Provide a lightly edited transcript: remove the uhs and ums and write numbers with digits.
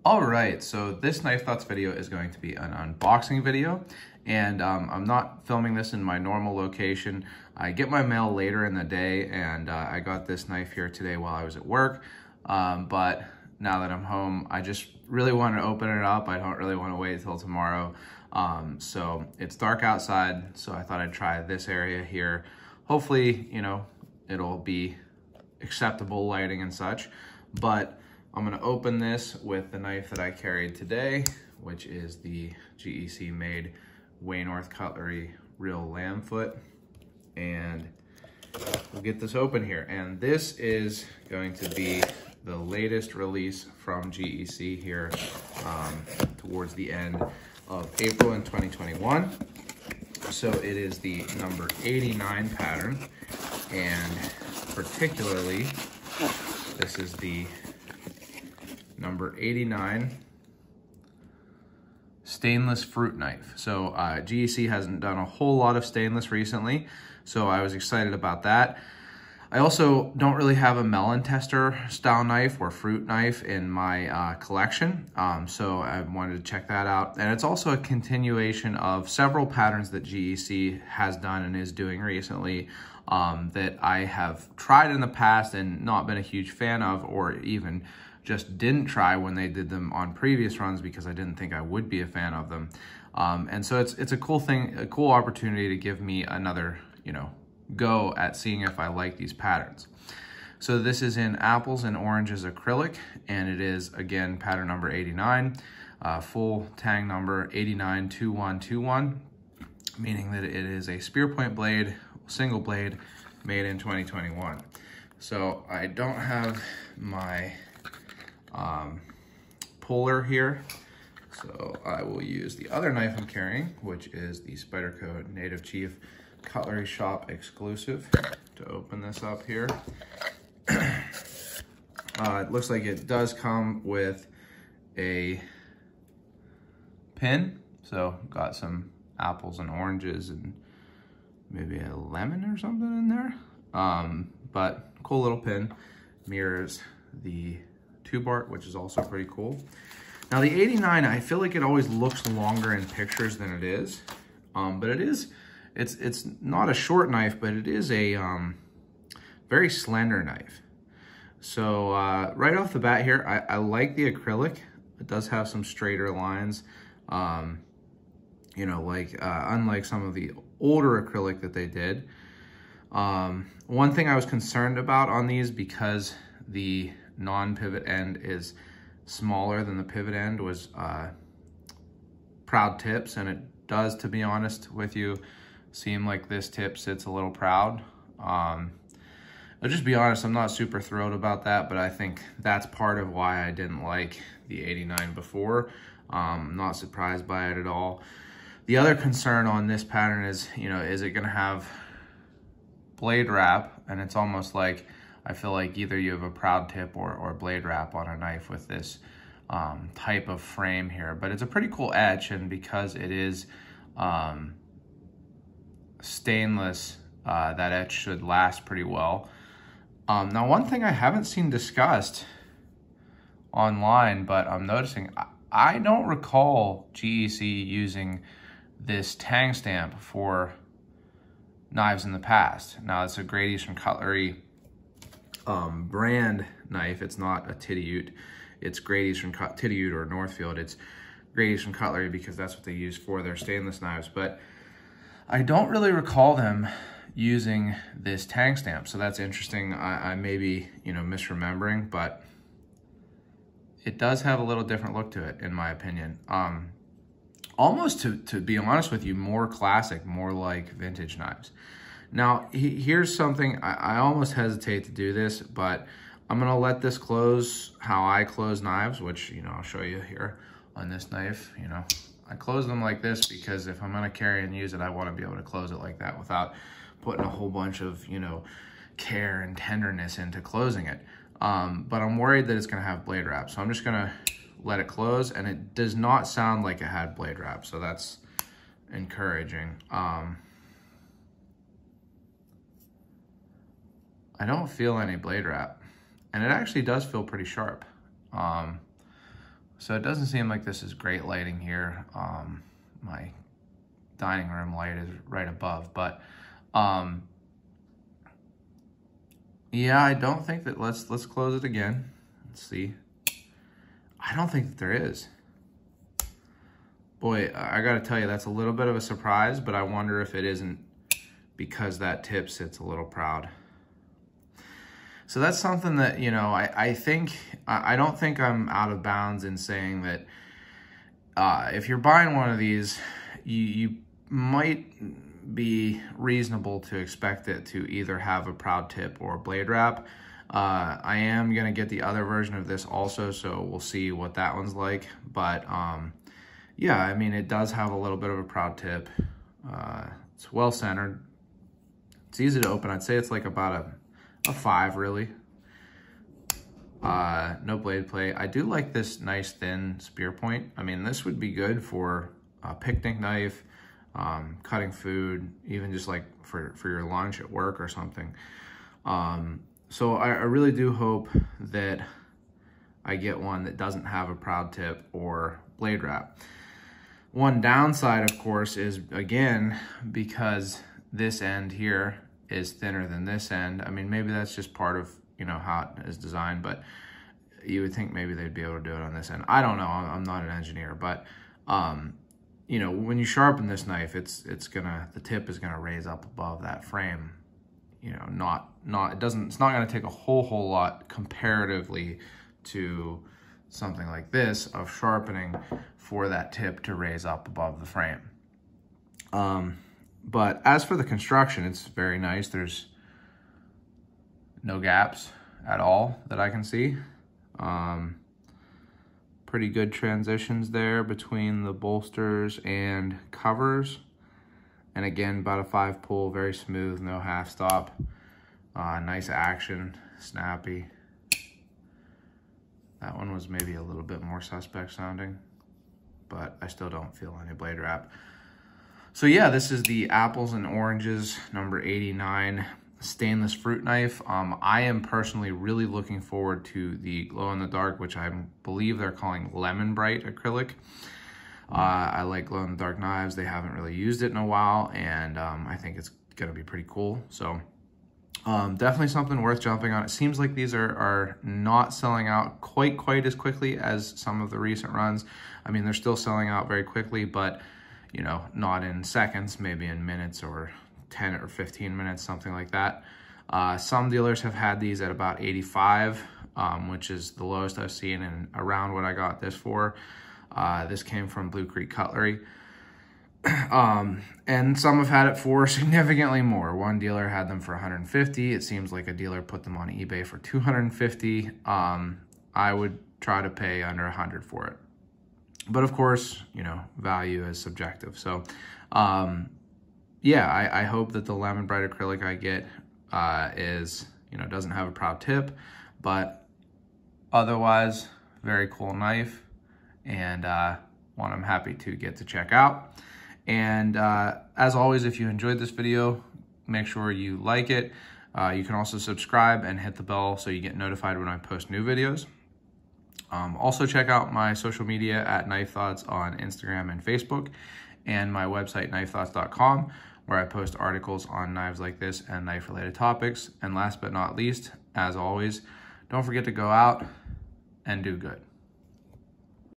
All right, so this Knife Thoughts video is going to be an unboxing video, and I'm not filming this in my normal location. I get my mail later in the day, and I got this knife here today while I was at work, but now that I'm home, I just really want to open it up. I don't really want to wait until tomorrow. So it's dark outside, so I thought I'd try this area here. Hopefully, you know, it'll be acceptable lighting and such, but I'm gonna open this with the knife that I carried today, which is the GEC made Waynorth Cutlery Real Lamb Foot. And we'll get this open here. And this is going to be the latest release from GEC here towards the end of April in 2021. So it is the number 89 pattern, and particularly this is the number 89 stainless fruit knife. So GEC hasn't done a whole lot of stainless recently, so I was excited about that. I also don't really have a melon tester style knife or fruit knife in my collection, so I wanted to check that out. And it's also a continuation of several patterns that GEC has done and is doing recently that I have tried in the past and not been a huge fan of, or even just didn't try when they did them on previous runs because I didn't think I would be a fan of them. And so it's a cool thing, a cool opportunity to give me another, you know, go at seeing if I like these patterns. So this is in apples and oranges acrylic, and it is again pattern number 89, full tang number 892121, meaning that it is a spear point blade, single blade, made in 2021. So I don't have my puller here, so I will use the other knife I'm carrying, which is the Spyderco Native Chief Cutlery Shop exclusive, to open this up here. It looks like it does come with a pin, so got some apples and oranges and maybe a lemon or something in there, but cool little pin. Mirrors the tube art, which is also pretty cool. Now the 89, I feel like it always looks longer in pictures than it is, but it's not a short knife, but it is a very slender knife. So right off the bat here, I like the acrylic. It does have some straighter lines, you know, like unlike some of the older acrylic that they did. One thing I was concerned about on these, because the non-pivot end is smaller than the pivot end, was proud tips, and it does, to be honest with you, seem like this tip sits a little proud. I'll just be honest, I'm not super thrilled about that, but I think that's part of why I didn't like the 89 before. I'm not surprised by it at all. The other concern on this pattern is, you know, is it gonna have blade wrap? And it's almost like, I feel like either you have a proud tip or blade wrap on a knife with this type of frame here. But it's a pretty cool etch, and because it is stainless, that etch should last pretty well. Now, one thing I haven't seen discussed online, but I'm noticing, I don't recall GEC using this tang stamp for knives in the past. Now, it's a Great Eastern Cutlery brand knife. It's not a Titty-Ute. It's Great Eastern Titty-Ute or Northfield. It's Great Eastern Cutlery because that's what they use for their stainless knives. But I don't really recall them using this tang stamp, so that's interesting. I may be, you know, misremembering, but it does have a little different look to it, in my opinion. Almost, to be honest with you, more classic, more like vintage knives. Now, here's something, I almost hesitate to do this, but I'm gonna let this close how I close knives, which, you know, I'll show you here on this knife. You know, I close them like this because if I'm gonna carry and use it, I wanna be able to close it like that without putting a whole bunch of, you know, care and tenderness into closing it. But I'm worried that it's gonna have blade wrap, so I'm just gonna let it close, and it does not sound like it had blade wrap, so that's encouraging. I don't feel any blade wrap, and it actually does feel pretty sharp. So it doesn't seem like this is great lighting here. My dining room light is right above, but yeah, I don't think that, let's close it again. Let's see. I don't think that there is. Boy, I gotta tell you, that's a little bit of a surprise, but I wonder if it isn't because that tip sits a little proud. So that's something that, you know, I don't think I'm out of bounds in saying that if you're buying one of these, you might be reasonable to expect it to either have a proud tip or blade wrap. I am gonna get the other version of this also, so we'll see what that one's like. But yeah, I mean, it does have a little bit of a proud tip. It's well centered. It's easy to open. I'd say it's like about a 5 really. No blade play. I do like this nice thin spear point. I mean, this would be good for a picnic knife, cutting food, even just like for your lunch at work or something. So I really do hope that I get one that doesn't have a proud tip or blade wrap. One downside, of course, is, again, because this end here is thinner than this end. I mean, maybe that's just part of, you know, how it is designed, but you would think maybe they'd be able to do it on this end. I don't know, I'm not an engineer, but you know, when you sharpen this knife, the tip is gonna raise up above that frame. You know, it's not gonna take a whole lot comparatively to something like this of sharpening for that tip to raise up above the frame. But as for the construction, it's very nice. There's no gaps at all that I can see. Pretty good transitions there between the bolsters and covers. And again, about a 5 pull, very smooth, no half stop. Nice action, snappy. That one was maybe a little bit more suspect sounding, but I still don't feel any blade wrap. So yeah, this is the Apples and Oranges number 89 stainless fruit knife. I am personally really looking forward to the glow in the dark, which I believe they're calling Lemon Bright acrylic. I like glow in the dark knives. They haven't really used it in a while, and I think it's gonna be pretty cool. So definitely something worth jumping on. It seems like these are not selling out quite as quickly as some of the recent runs. I mean, they're still selling out very quickly, but you know, not in seconds, maybe in minutes or 10 or 15 minutes, something like that. Some dealers have had these at about 85, which is the lowest I've seen and around what I got this for. This came from Blue Creek Cutlery. And some have had it for significantly more. One dealer had them for 150. It seems like a dealer put them on eBay for 250. I would try to pay under 100 for it. But of course, you know, value is subjective. So, yeah, I hope that the Lemon Bright acrylic I get doesn't have a proud tip, but otherwise, very cool knife, and one I'm happy to get to check out. And as always, if you enjoyed this video, make sure you like it. You can also subscribe and hit the bell so you get notified when I post new videos. Also check out my social media at Knife Thoughts on Instagram and Facebook, and my website, knifethoughts.com, where I post articles on knives like this and knife-related topics. And last but not least, as always, don't forget to go out and do good.